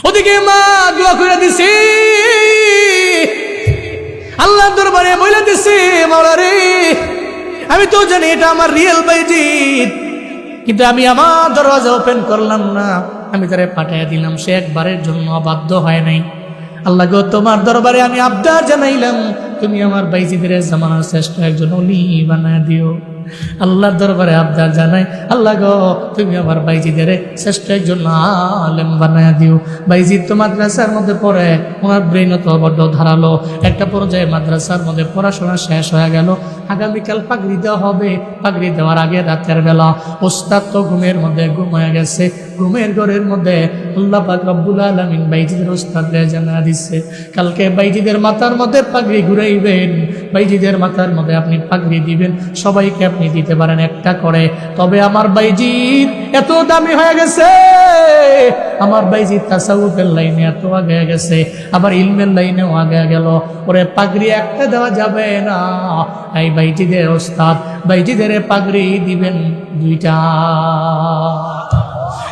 ওদিকে মা দোয়া করে দিছে, আল্লাহর দরবারে বলে দিছে, মাওলা রে আমি তো জানি এটা আমার রিয়েল বাইজিদ, কিন্তু আমি আমার দরওয়াজা ওপেন করলাম না, আমি তারে পাঠিয়ে দিলাম, সে একবারের জন্য বাধ্য হয় নাই। আল্লাহ গো তোমার দরবারে আমি আবদার জানাইলাম, তুমি আমার বাইজিদের জামানার শ্রেষ্ঠ একজন ওলি বানায় দিও। আল্লাহর দরবারে আবদার জানাই, আল্লাহ গো তুমি আমার বাইজিদের শ্রেষ্ঠ একজন আলেম বানায় দিও। বাইজিদ তো মাদ্রাসার মধ্যে পড়ে, ওনার ব্রেন তো বড্ড ধারালো। একটা পর্যায়ে মাদ্রাসার মধ্যে পড়াশোনা শেষ হয়ে গেল, আগামীকাল পাগড়ি দেওয়া হবে। পাগড়ি দেওয়ার আগে রাতের বেলা ওস্তাদ তো ঘুমের মধ্যে ঘুমায় গেছে। ঘুমের ঘরের মধ্যে আল্লাহ পাক রব্বুল আলামিন বাইজিদের ওস্তাদকে জানা দিচ্ছে, কালকে বাইজিদের মাথার মধ্যে পাগড়ি ঘুরাইবেন, বাইজিদের মাথার মধ্যে আপনি পাগড়ি দিবেন, সবাইকে আপনি দিতে পারেন একটা করে। তবে আমার বাইজিদ এত দামি হয়ে গেছে, আমার বাইজিদ তাসাউফের লাইনে এত আগে গেছে, আবার ইলমের লাইনেও আগে গেল, ওরে পাগড়ি একটা দেওয়া যাবে না। এই বাইজিদের ওস্তাদ বাইজিদের পাগড়ি দিবেন দুইটা,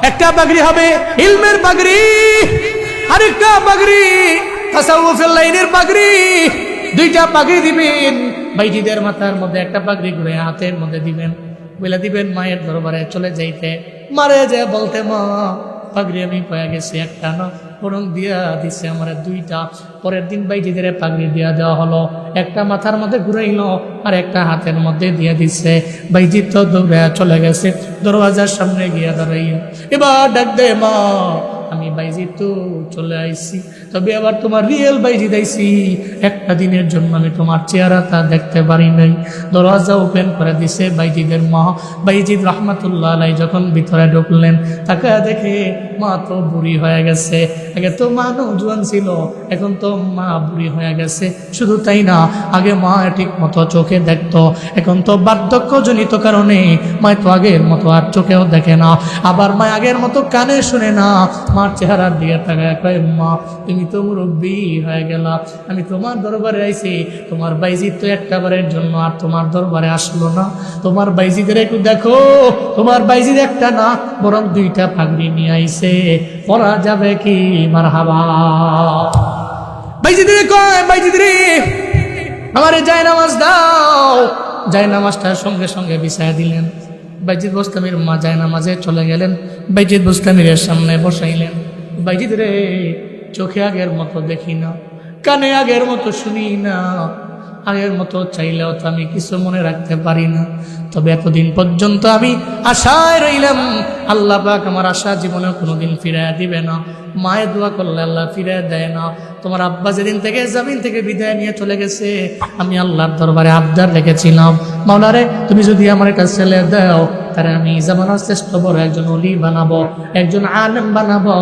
একটা পাগড়ি হবে ইলমের পাগড়ি, আরেকটা পাগড়ি তাসাউফের লাইনের পাগড়ি। দুইটা পাগড়ি দিবেন, বাইজিদের মাথার মধ্যে একটা পাগড়ি ঘুরে হাতের মধ্যে দিবেন, বলে দিবেন মায়ের দরবারে চলে যাইতে, মারে যে বলতে মা পাগড়ি আমি পেয়ে গেছি, একটা না বরং দিয়া দিছে আমার দুইটা। পরের দিন বাইজিদের পাগড়ি দিয়া দেওয়া হলো, একটা মাথার মধ্যে ঘুরাইলো আর একটা হাতের মধ্যে দিয়ে দিচ্ছে। বাইজিদ তো দৌড়ে চলে গেছে, দরওয়াজার সামনে গিয়া দাঁড়াইয়া এবার ডাক দে মা, আমি বাইজিদ তো চলে আইছি, তবে আবার তোমার রিয়েল বাইজিদ আইছি, একটা দিনের জন্য আমি তোমার চেহারাটা দেখতে পারি নাই। দরওয়াজা ওপেন করে দিছে বাইজিদের মা। বাইজিদ রহমাতুল্লাহ আলাইহি যখন ভিতরে ঢুকলেন, তাকে দেখে মা তো বুড়ি হয়ে গেছে। আগে তো মা নওজোয়ান ছিল, এখন তো মা বুড়ি হয়ে গেছে। শুধু তাই না, আগে মা ঠিক মতো চোখে দেখতো, এখন তো বার্ধক্যজনিত কারণে মা তো আগের মতো আর চোখেও দেখে না, আবার মা আগের মতো কানে শুনে না। মার চেহারার দিকে তাকায় কয়, মা তুমি তো মুরব্বী হয়ে গেলা, আমি তোমার দরবারে আইছি, তোমার বাইজিদ তো একটা বারের জন্য আর তোমার দরবারে আসলো না, তোমার বাইজিদের একটু দেখো, তোমার বাইজিদ একটা না বরং দুইটা পাগড়ি নিয়ে আইছে, পরা যাবে কি মারহাবা। বাইজিদ রে কয়, বাইজিদ রে আমারে জায়নামাজ দাও। জায়নামাজটা সঙ্গে সঙ্গে বিছায়া দিলেন। বাইজিদ বোস্তামির মা জায়নামাজে চলে গেলেন, বাইজিদ বোস্তামিরের সামনে বসাইলেন। বাইজিদ রে চোখে আগের মতো দেখি না, কানে আগের মতো শুনি না, আগের মতো চাইলেও তো আমি কিছু মনে রাখতে পারি না, তবে এতদিন পর্যন্ত আমি আশায় রইলাম, আল্লাহ পাক আমার আশা জীবনে কোনোদিন ফিরাইয়া দিবে না। মায়ের দোয়া করলে আল্লাহ ফিরাইয়া দেয় না। তোমার আব্বা যেদিন থেকে জমিন থেকে বিদায় নিয়ে চলে গেছে, আমি আল্লাহর দরবারে আবদার রেখেছিলাম, মাওলারে তুমি যদি আমার একটা ছেলে দাও, তারা আমি জামানার শ্রেষ্ঠ বড় একজন ওলি বানাবো, একজন আলেম বানাবো।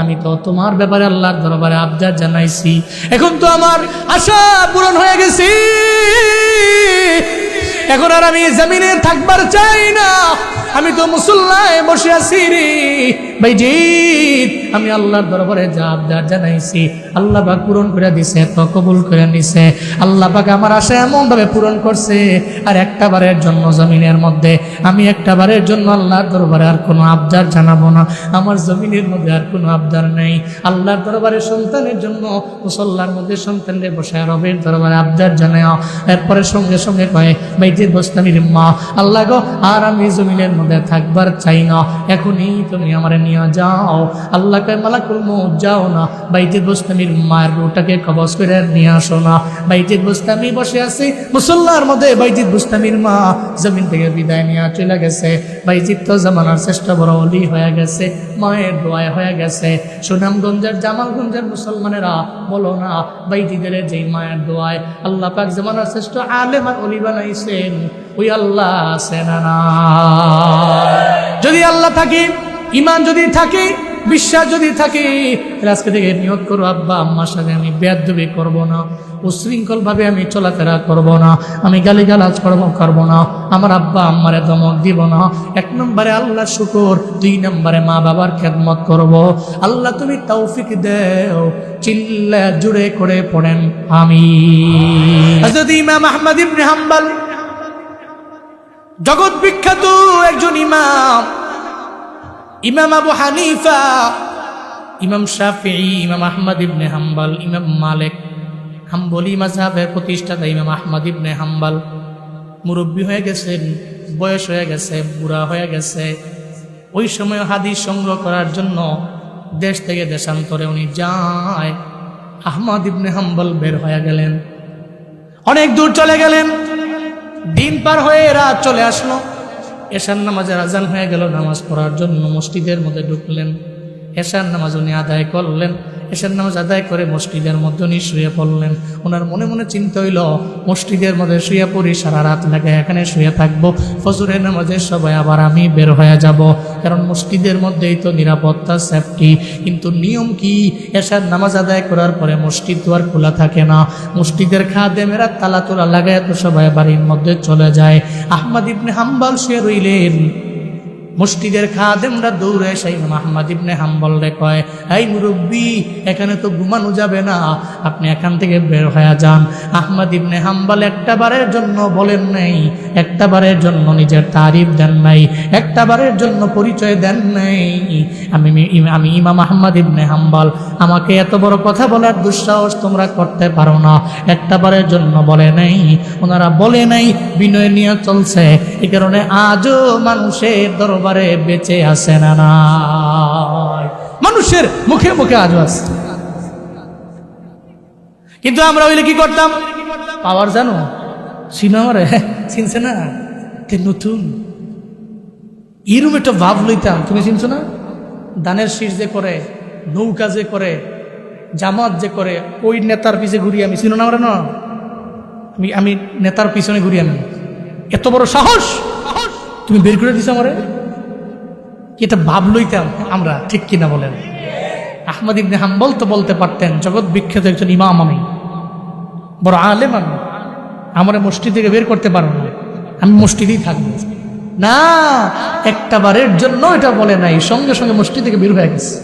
আমি তো তোমার ব্যাপারে আল্লাহর দরবারে আবদার জানাইছি, এখন তো আমার আশা পূরণ হয়ে গেছে, এখন আর আমি জমিনে থাকবার চাই না, আমি তো মুসল্লায় বসে আছি রে। বাইজিদ আমি আল্লাহর দরবারে যা আবদার জানাইছি আল্লাহ পাক পূরণ করে দিছে, তো কবুল করে নিছে। আল্লাহ পাক আমার আশা এমন ভাবে পূরণ করছে, আর একটা বারের জন্য জমিনের মধ্যে আমি একটা বারের জন্য আল্লাহর দরবারে আর কোনো আবদার জানাবো না, আমার জমিনের মধ্যে আর কোনো আবদার নেই। আল্লাহর দরবারে সন্তানের জন্য মুসল্লার মধ্যে সন্তানদের বসে রবের দরবারে আবদার জানায়। এরপরে সঙ্গে সঙ্গে কয়ে, বাইজিদ বোস্তামির মা, আল্লাহ গো আর আমি জমিনের মধ্যে থাকবার চাই না, এখনই তুমি আমার নিয়ে যাও। আল্লাহ কয়, মালাকুল মউত যাও না, বাইজিদ বোস্তামির মায়ের রূহটাকে কবজ করে নিয়ে আসো না। বাইজিদ বোস্তামি বসে আছে মুসল্লার মধ্যে, বাইজিদ বোস্তামির মা জমিন থেকে বিদায় নিয়ে চলে গেছে। বাইজিদ তো জামানার শ্রেষ্ঠ বড় ওলি হয়ে গেছে, মায়ের দোয়ায় হয়ে গেছে। সুনামগঞ্জের জামালগঞ্জের মুসলমানেরা বলো না, বাইজিদের যেই মায়ের দোয়ায় আল্লাহ পাক জামানার শ্রেষ্ঠ আলেম আর ওলি বানাইছেন, ওই আল্লাহ আছে না? যদি আল্লাহ থাকে, ইমান যদি থাকে, বিশ্বাস যদি থাকে, আজকে থেকে নিয়ত করো, আব্বা আম্মার সাথে আমি বেয়াদবি করব না, উশৃঙ্খল ভাবে আমি চলাফেরা করব না, আমি গালিগালাজ করব না, আমার আব্বা আম্মারে ধমক দিব না। 1 নম্বরে আল্লাহ শুকর, 2 নম্বরে মা বাবার খেদমত করব। আল্লাহ তুমি তৌফিক দাও, চিল্লা জুড়ে করে পড়েন আমিন। হযরত ইমাম আহমদ ইবনে হাম্বল জগৎ বিখ্যাত একজন ইমাম, ইমাম আবু হানিফা ইমাম শাফিঈ, ইমাম আহমদ ইবনে হাম্বল, ইমাম মালিক, হাম্বলি মাযহাবের প্রতিষ্ঠাতা ইমাম আহমদ ইবনে হাম্বল মুরব্বী হয়ে গেছেন, বয়স হয়ে গেছে, বুড়া হয়ে গেছে। ওই সময় হাদিস সংগ্রহ করার জন্য দেশ থেকে দেশান্তরে উনি যায়। আহমদ ইবনে হাম্বল বের হয়ে গেলেন, অনেক দূর চলে গেলেন। দিন পার হয়ে রাত চলে আসলো, এশার নামাজের আজান হয়ে গেল। নামাজ পড়ার জন্য মসজিদের মধ্যে ঢুকলেন। এশার নামাজ উনি আদায় করলেন। এশার নামাজ আদায় করে মসজিদের মধ্যে উনি শুয়ে পড়লেন। ওনার মনে মনে চিন্তা হইল, মসজিদের মধ্যে শুয়ে পড়ি, সারা রাত লাগে এখানে শুয়ে থাকবো, ফজরের নামাজের সবাই আবার আমি বের হয়ে যাব, কারণ মসজিদের মধ্যেই তো নিরাপত্তা, সেফটি। কিন্তু নিয়ম কি, এশার নামাজ আদায় করার পরে মসজিদ তো আর খোলা থাকে না, মসজিদের খাদেমেরা তালা তোলা লাগায় তো সবাই বাড়ির মধ্যে চলে যায়। আহমদ ইবনে হাম্বল শুয়ে রইলেন। মসজিদের খাদেমরা দৌড়ে এসে ইমাম আহমদ ইবনে হাম্বল রে কয়, এই মুরব্বী, এখানে তো ঘুমানো যাবে না, আপনি এখান থেকে বের হয়ে যান। আহমদ ইবনে হাম্বল একটা বারের জন্য বলেন নাই, একটা বারের জন্য নিজের তারিফ দেন নাই, একটা বারের জন্য পরিচয় দেন নাই, আমি ইমাম আহমদ ইবনে হাম্বল, আমাকে এত বড় কথা বলার দুঃসাহস তোমরা করতে পারো না, একটা বারের জন্য বলে নাই। ওনারা বলে নাই, বিনয় নিয়ে চলছে। এই কারণে আজও মানুষের দরবারে বেঁচে আছে না নাই, মানুষের মুখে মুখে আজও আছে। কিন্তু আমরা হইলে কি করতাম, পাওয়ার জানো সিনেমারে চিনছে না, নতুন এরম একটা ভাব লইতাম। তুমি চিনছো না, দানের শীষ যে করে, নৌকা যে করে, জামাত যে করে, ওই নেতার পিছে ঘুরি আমি, চিনো না আমরা না, আমি নেতার পিছনে ঘুরি আমি। এত বড় সাহস তুমি বের করে দিছো আমারে, এটা ভাব লইতাম আমরা, ঠিক কিনা বলেন? আহমদ ইবনে হাম্বল তো বলতে পারতেন, জগৎ বিখ্যাত একজন ইমাম, আমি বড় আলেম, আমি আমার মসজিদ থেকে বের করতে পারবো না, আমি মসজিদেই থাকবো না। একটা বারের জন্য এটা বলে নাই, সঙ্গে সঙ্গে মসজিদ থেকে বের হয়ে গেছে।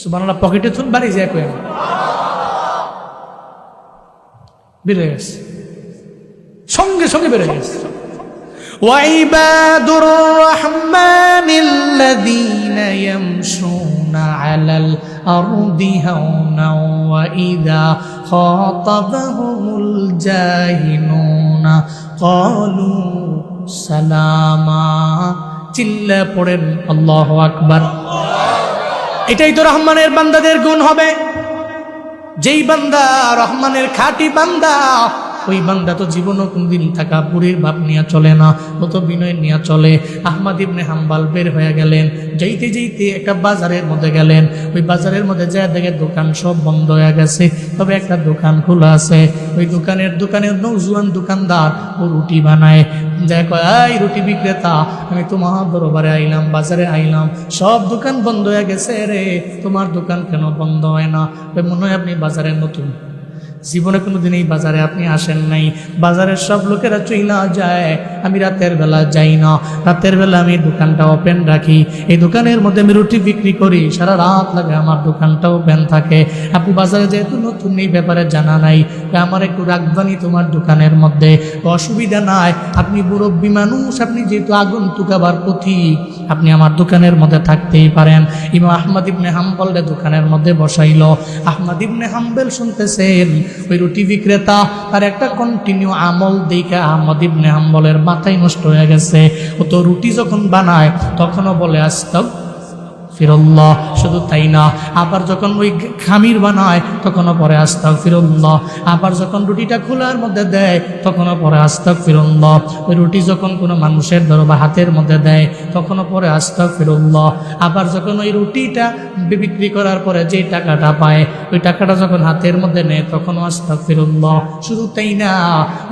সুবহানাল্লাহ, পকেটে থুন বাড়ি যায় কয়ে বের হয়ে গেছে, সঙ্গে সঙ্গে বের হয়ে গেছে। وعباد الرحمن الذين يمشون على الأرض هونا وإذا خاطبهم الجاهلون قالوا سلاما। চিল্লা পড়েন আল্লাহু আকবার। এটাই তো রহমানের বান্দাদের গুণ হবে। যেই বান্দা রহমানের খাঁটি বান্দা, ওই বান্দা তো জীবনও কোনদিন তাকাব্বুরের ভাব নিয়ে চলে না, ও তো বিনয় নিয়ে চলে। আহমদ ইবনে হাম্বল বের হয়ে গেলেন, যাইতে যাইতে একটা বাজারের মধ্যে গেলেন। ওই বাজারের মধ্যে যা দেখে দোকান সব বন্ধ হয়ে গেছে, তবে একটা দোকান খোলা আছে। ওই দোকানের নৌজুয়ান দোকানদার ও রুটি বানায়। যা কয়, এই রুটি বিক্রেতা, আমি তোমার দরবারে আইলাম, বাজারে আইলাম, সব দোকান বন্ধ হয়ে গেছে রে, তোমার দোকান কেন বন্ধ হয় না? মনে হয় আপনি বাজারে নতুন, জীবনে কোনোদিন এই বাজারে আপনি আসেন নাই, বাজারের সব লোকেরা চইলা যায়, আমি রাতের বেলা যাই না, রাতের বেলা আমি দোকানটা ওপেন রাখি, এই দোকানের মধ্যে আমি রুটি বিক্রি করি, সারা রাত লাগে আমার দোকানটা ওপেন থাকে। আপনি বাজারে যেহেতু নতুন, এই ব্যাপারে জানা নাই, আমার একটু রাখবানি তোমার দোকানের মধ্যে, অসুবিধা নাই, আপনি মুরব্বী মানুষ, আপনি যেহেতু আগন্তুক আবার পথিক, আপনি আমার দোকানের মধ্যে থাকতেই পারেন। ইমাম আহমদ ইবনে হাম্বল দোকানের মধ্যে বসাইল। আহমদ ইবনে হাম্বল শুনতেছেন, ওই রুটি বিক্রেতা আর একটা কন্টিনিউ আমল দেখে আহমদ ইবনে হাম্বলের মাথায় নষ্ট হয়ে গেছে। ও তো রুটি যখন বানায় তখনও বলে আস্তাগফিরুল্লাহ, শুধু তাই না, আবার যখন ওই খামির বানায় তখনও পরে আস্তাগফিরুল্লাহ, আবার যখন রুটিটা খোলার মধ্যে দেয় তখনও পরে আস্তাগফিরুল্লাহ, ওই রুটি যখন কোনো মানুষের ধরো বা হাতের মধ্যে দেয় তখনও পরে আস্তাগফিরুল্লাহ, আবার যখন ওই রুটিটা বিক্রি করার পরে যে টাকাটা পায় ওই টাকাটা যখন হাতের মধ্যে নেয় তখনও আস্তাগফিরুল্লাহ, শুধু তাই না,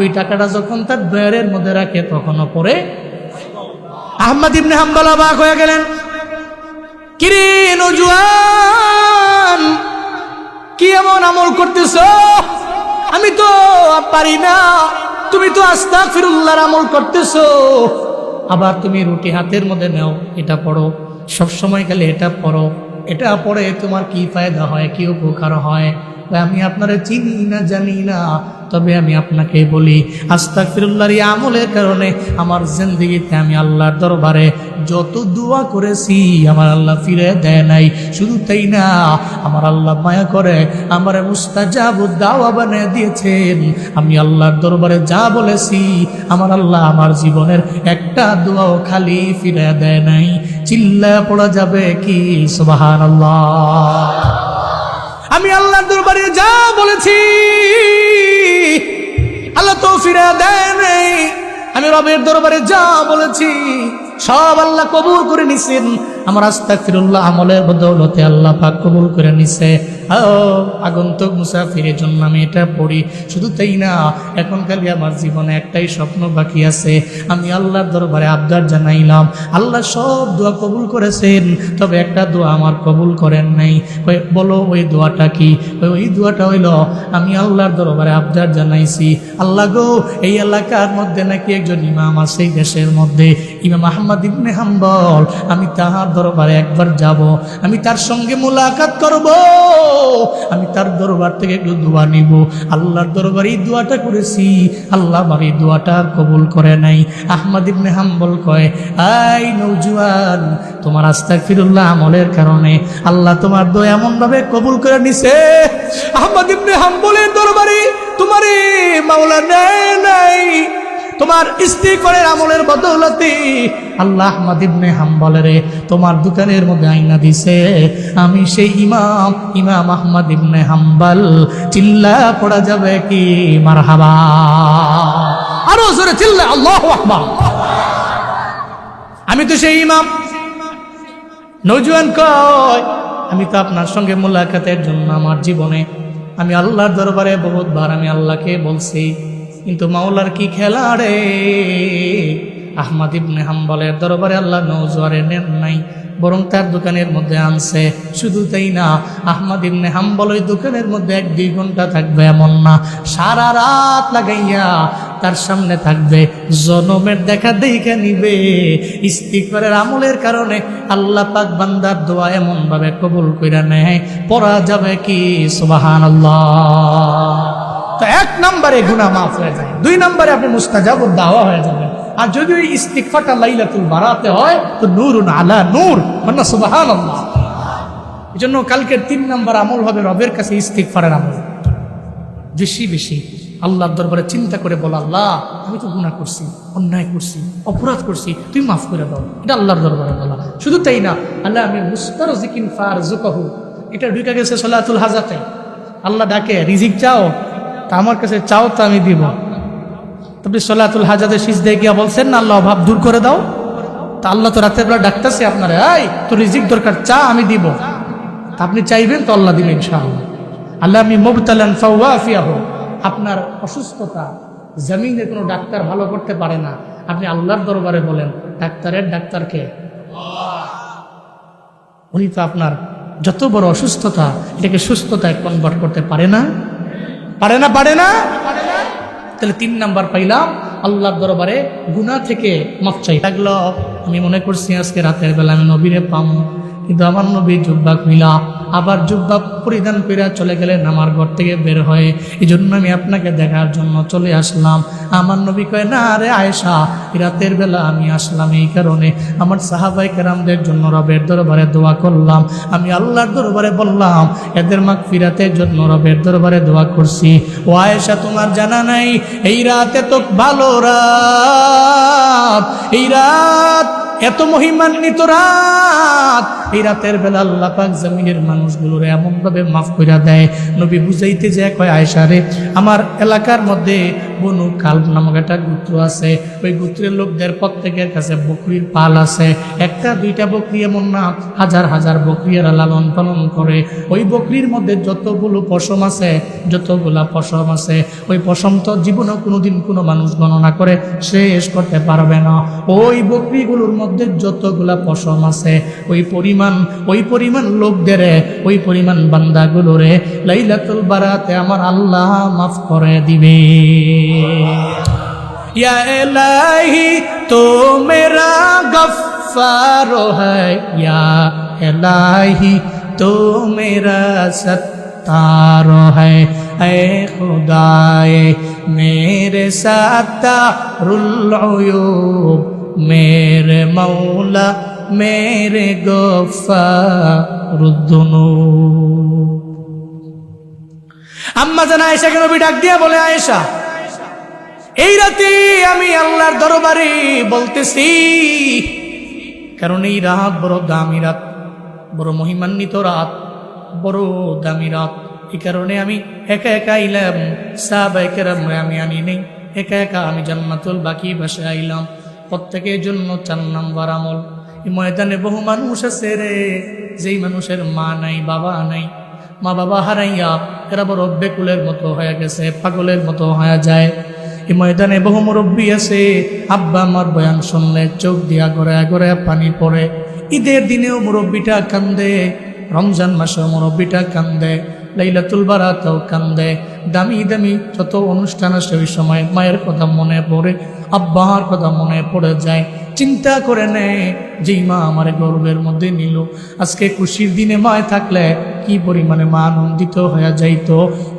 ওই টাকাটা যখন তার ড্রয়ারের মধ্যে রাখে তখনও পরে। আহমদ ইবনে হাম্বল অবাক হয়ে গেলেন, কিরে নওজোয়ান, কি এমন আমল করতেছ? আমি তো পারি না, তুমি তো আস্তাগফিরুল্লাহর আমল করতেছ, আবার তুমি রুটি হাতের মধ্যে নাও, এটা পড়ো, সব সময় গেলে এটা পড়ো, এটা পড়ে তোমার কি ফায়দা হয়, কি উপকার হয়? আমি আপনারে চিনি না জানি না, তবে আমি আপনাকে বলি আস্তাগফিরুল্লাহর এই আমলের কারণে আমার জিন্দেগিতে আমি আল্লাহর দরবারে যত দোয়া করেছি আমার আল্লাহ ফিরে দেয় নাই। শুধু তাই না, আমার আল্লাহ মায়া করে আমার মুস্তাজাবুদ দাওয়া বানিয়ে দিয়েছেন। আমি আল্লাহর দরবারে যা বলেছি আমার আল্লাহ আমার জীবনের একটা দোয়াও খালি ফিরে দেয় নাই। চিল্লা পড়া যাবে কি সুবহানাল্লাহ। আমি আল্লাহর দরবারে যা বলেছি আল্লাহ তো ফিরে দেয় নাই। আমি রবের দরবারে যা বলেছি সব আল্লাহ কবুল করে নিছেন। আমার আস্তাগফিরুল্লাহ আমলের বদৌলতে আল্লাহ পাক কবুল করে নিছে। আগন্তুক মুসাফিরের জন্য আমি এটা পড়ি। শুধু তাই না, এখন খালি আমার জীবনে একটাই স্বপ্ন বাকি আছে। আমি আল্লাহর দরবারে আবদার জানাইলাম, আল্লাহ সব দোয়া কবুল করেছেন, তবে একটা দোয়া আমার কবুল করেন নাই। বলো ওই দোয়াটা কি? ওই দোয়াটা হইল, আমি আল্লাহর দরবারে আবদার জানাইছি, আল্লাহ গো এই এলাকার মধ্যে নাকি একজন ইমাম আছে, এই দেশের মধ্যে ইমাম আহমদ ইবনে হাম্বল, আমি তাহার দরবারে একবার যাব, আমি তার সঙ্গে মুলাকাত করব, আমি তার দরবার থেকে একটু দোয়া নিব। আল্লাহর দরবারে এই দোয়াটা করেছি, আল্লাহ আমার এই দোয়াটা কবুল করে নাই। আহমদ ইবনে হাম্বল কয়, আই নওজোয়ান, তোমার আস্তাগফিরুল্লাহ আমলের কারণে আল্লাহ তোমার দোয়া এমন ভাবে কবুল করে নিছে, আহমদ ইবনে হাম্বলের দরবারে তোমারে মাওলা নেয় নাই। তোমার ইস্তিগফারের আমলের বদৌলতে আল্লাহ আহমদ ইবনে হাম্বলের তোমার দোকানের মধ্যে আইনা দিছে। আমি সেই ইমাম আহমদ ইবনে হাম্বল। চিল্লা পড়া যাবে কি মারহাবা? আরো জোরে চিল্লা আল্লাহু আকবার। আমি তো সেই ইমাম। নওজোয়ান কয়, আমি তো আপনার সঙ্গে মুলাকাতের জন্য আমার জীবনে আমি আল্লাহর দরবারে বহুতবার আমি আল্লাহকে বলছি, কিন্তু মাওলার কি খেলা রে, আহমদ ইবনে হাম্বলের দরবারে আল্লাহ নওজোয়ারে নেন নাই, বরং তার দোকানের মধ্যে আনছে। শুধু তাই না, আহমদ ইবনে হাম্বল ওই দোকানের মধ্যে 1-2 ঘন্টা থাকবে এমন না, সারা রাত লাগাইয়া তার সামনে থাকবে, জনমের দেখা দেখে নিবে। ইস্তিগফারের আমলের কারণে আল্লাহ পাক বান্দার দোয়া এমন ভাবে কবুল কইরা নেয়, পড়া যাবে কি সুবহানাল্লাহ। তো 1 নম্বরে গুনাহ মাফ হয়ে যায়, 2 নম্বরে আপনি মুস্তাজাবুদ দাওয়া হয়ে যাবেন। আর যদি ওই ইস্তিগফারটা লাইলাতুল বারাতে হয় তো নূরুন আলা নূর, মানে সুবহানাল্লাহ। এজন্য কালকের 3 নম্বর আমল হবে রবের কাছে ইস্তিগফারের আমল। বেশি বেশি আল্লাহর দরবারে চিন্তা করে বলা, আল্লাহ আমি তো গুনাহ করছি, অন্যায় করছি, অপরাধ করছি, তুই মাফ করে দাও। এটা আল্লাহর দরবারে বলা। শুধু তাই না, আল্লাহ আমি মুস্তারজিকিন ফারজুকহু, এটা ঢুকে গেছে সালাতুল হাজাতে। আল্লাহ ডাকে, রিজিক চাও, তা আমার কাছে চাও তো আমি দিব। তবে সালাতুল হাজাতে সিজদায় গিয়া বলছেন না, আল্লাহ অভাব দূর করে দাও। তা আল্লাহ তো রাতের বেলা ডাকতেছে আপনারে, এই তো রিজিক দরকার, চা আমি দিব। তা আপনি চাইবেন তো আল্লাহ দিবেন ইনশাআল্লাহ। আল্লাহ আমি মুবতালান ফাওয়াফিয়াহু, আপনার অসুস্থতা জমিনে কোনো ডাক্তার ভালো করতে পারে না, আপনি আল্লাহর দরবারে বলেন, ডাক্তারের ডাক্তারকে উনি তো আপনার যত বড় অসুস্থতা এটাকে সুস্থতায় কনভার্ট করতে পারে না, পারে না, পারে না। তাহলে 3 নাম্বার পাইলাম, আল্লাহর দরবারে গুনাহ থেকে মাফ চাই লাগলো। আমি মনে করছি আজকে রাতের বেলা আমি নবীরে পাবো, কিন্তু আমার নবী জুব্বা খুইলা আবার জুব্বা পরিধান করে চলে গেলেন আমার ঘর থেকে বের হয়ে। এই জন্য আমি আপনাকে দেখার জন্য চলে আসলাম। আমার নবী কয়, না রে আয়েশা, রাতের বেলা আমি আসলাম এই কারণে আমার সাহাবাই কেরামদের জন্য রবের দরবারে দোয়া করলাম। আমি আল্লাহর দরবারে বললাম, এদের মাগফিরাতের জন্য রবের দরবারে দোয়া করছি। ও আয়েশা, তোমার জানা নাই এই রাত এত ভালো রাত, এই রাত এত মহিমান্বিত রাত, এই রাতের বেলা আল্লাহ পাক জমিনের মানুষগুলোরে এমন ভাবে মাফ কইরা দেয়। নবী বুঝাইতে যায়, কয় আয়েশা রে, আমার এলাকার মধ্যে বনু কালব নামক একটা গোত্র আছে, ওই গোত্রের লোকদের প্রত্যেকের কাছে বকরির পাল আছে। 1-2টা বকরি এমন না, হাজার হাজার বকরি এরা লালন পালন করে। ওই বকরির মধ্যে যতগুলো পশম আছে, যতগুলা পশম আছে, ওই পশম তো জীবনেও কোনোদিন কোনো মানুষ গণনা করে শেষ করতে পারবে না। ওই বকরিগুলোর মধ্যে যতগুলা পশম আছে, ওই পরিমাণ লোকদের, ওই পরিমাণ বান্দাগুলোরে লাইলাতুল বারাতে আমার আল্লাহ মাফ করে দিবে। ইয়া ইলাহি তো মেরা গফফার হ্যায়, ইয়া ইলাহি তো মেরা सत्तार है ऐ खुदाए मेरे सत्तारुल उयूब मेरे मौला मेरे गफ्फारुद्दुनूब। আম্মা জান আয়েশাকে নবী ডাক দিয়া বলে, আয়েশা এই রাতে আমি আল্লাহর দরবারে বলতেছি, কারণ এই রাত বড় দামি রাত, বড় মহিমান্বিত রাত, বড় দামি রাত। এই কারণে আমি একা একা আইলাম, সাহাবায়ে কেরামরে আমি আনি নেই, একা একা আমি জান্নাতুল বাকি বাসে আইলাম। প্রত্যেকের জন্য 4 নাম্বার আমল। এই ময়দানে বহু মানুষ আছে রে, যেই মানুষের মা নাই, বাবা নাই, মা বাবা হারাইয়া এরা বড় বেকুলের মতো হয়ে গেছে, পাগলের মতো হয়ে যায়। এই ময়দানে বহু মুরব্বী আছে, আব্বা আমার বয়ান শুনলে চোখ দিয়া গড়ায় গড়ায় পানি পড়ে। ঈদের দিনেও মুরব্বীটা কান্দে, রমজান মাসেও মুরব্বীটা কান্দে, লাইলাতুল বারাতেও কান্দে। দামি দামি যত অনুষ্ঠান আসে ওই সময় মায়ের কথা মনে পড়ে, আব্বার কথা মনে পড়ে যায়। চিন্তা করে নেয় যেই মা আমার গর্বের মধ্যে নিল, আজকে খুশির দিনে মায় থাকলে কি পরিমাণে মা আনন্দিত হয়ে যাইতো।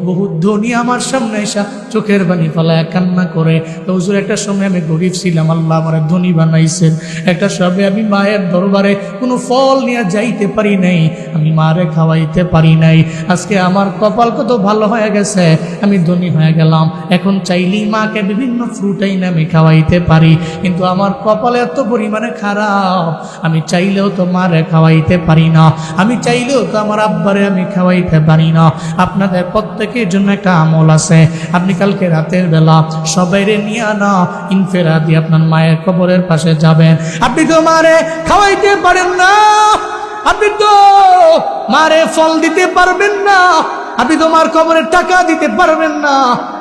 বহু ধনী আমার সামনে এসা চোখের পানি ফেলায় কান্না করে, তো হুজুর একটা সময় আমি গরিব ছিলাম, আল্লাহ আমার ধনী বানাইছেন। একটা সময় আমি মায়ের দরবারে কোনো ফল নিয়ে যাইতে পারি নাই, আমি মারে খাওয়াইতে পারি নাই। আজকে আমার কপাল কত ভালো হয়ে গেছে, আমি ধনী হয়ে গেলাম। এখন চাইলেই মাকে বিভিন্ন ফ্রুট আইনে আমি খাওয়াইতে পারি, কিন্তু আমার কপাল এত পরিমাণে খারাপ, আমি চাইলেও তো মারে খাওয়াইতে পারি না, আমি চাইলেও তো আমার আব্বারে আমি খাওয়াইতে পারি না। আপনাদের প্রত্যেকের জন্য একটা আমল আছে, আপনি কালকে রাতের বেলা সবাইরে নিয়ে আনা ইনফেরাদি আপনার মায়ের কবরের পাশে যাবেন। আপনি তো মারে খাওয়াইতে পারেন না, আপনি তো মারে ফল দিতে পারবেন না, আপনি তোমার কবরের টাকা দিতে পারবেন না,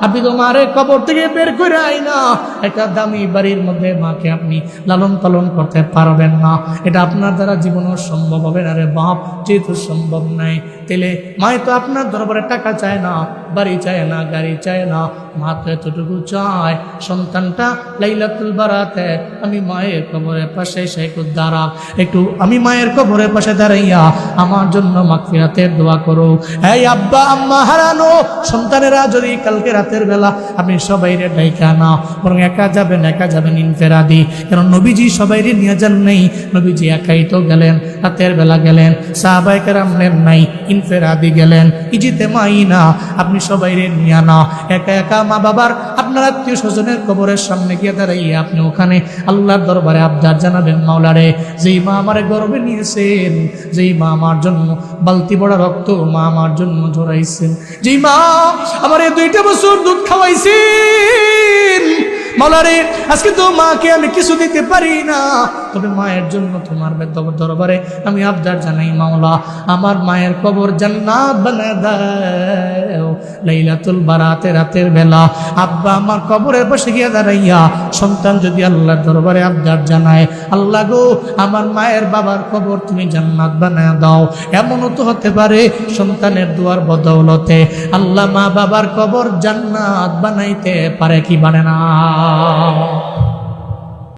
আপনি তোমার কবর থেকে বের করে আইনা একটা দামি বাড়ির মধ্যে মাকে আপনি লালন পালন করতে পারবেন না। এটা আপনার দ্বারা জীবনও সম্ভব হবে না রে বাপ। যেহেতু সম্ভব নাই, তাহলে মায় তো আপনার দরবারে টাকা চায় না, বাড়ি চায় না, গাড়ি চায় না, মা তো এতটুকু চায় সন্তানটা লাইলাতুল বারাতে আমি মায়ের কবরের পাশে এসে একটু দাঁড়া, একটু আমি মায়ের কবরের পাশে দাঁড়াইয়া আমার জন্য মাগফিরাতের দোয়া করো। এই আব্বা আম্মা হারানো সন্তানেরা যদি কালকে রাতের বেলা আপনি সবাইরে ডাইকা না, বরং একা যাবেন ইনফেরাদি। কারণ নবীজি সবাইরে নিয়ে যান নেই, নবীজি একাই তো গেলেন, রাতের বেলা গেলেন, সাহাবায়ে কেরাম নেন নাই, ইনফেরাদি গেলেন, ইজতেমাই না। আপনি সবাইরে নিয়ে না, একা একা মা বাবার আপনার আত্মীয় স্বজনের কবরের সামনে গিয়ে দাঁড়াইয়ে আপনি ওখানে আল্লাহর দরবারে আবদার জানাবেন, মাওলারে যেই মা আমারে গর্বে নিয়েছেন, যেই মা আমার জন্য বালতি বড় রক্ত মা আমার জন্য ঝরাইছেন, যেই মা আমার 2টা বছর দুধ খাওয়াইছেন, মাওলারে আজকে তো মাকে আমি কিছু দিতে পারি না, তবে মায়ের জন্য তোমার দরবারে আমি আবদার জানাই, মাওলা আমার মায়ের কবর জান্নাত বানায় দাও। লাইলাতুল বারাতে রাতের বেলা আব্বা আমার কবরের পাশে গিয়ে দাঁড়াইয়া সন্তান যদি আল্লাহর দরবারে আবদার জানায়, আল্লাহ গো আমার মায়ের বাবার কবর তুমি জান্নাত বানায় দাও। এমনও তো হতে পারে সন্তানের দুয়ার বদৌলতে আল্লাহ মা বাবার কবর জান্নাত বানাইতে পারে কি পারে না?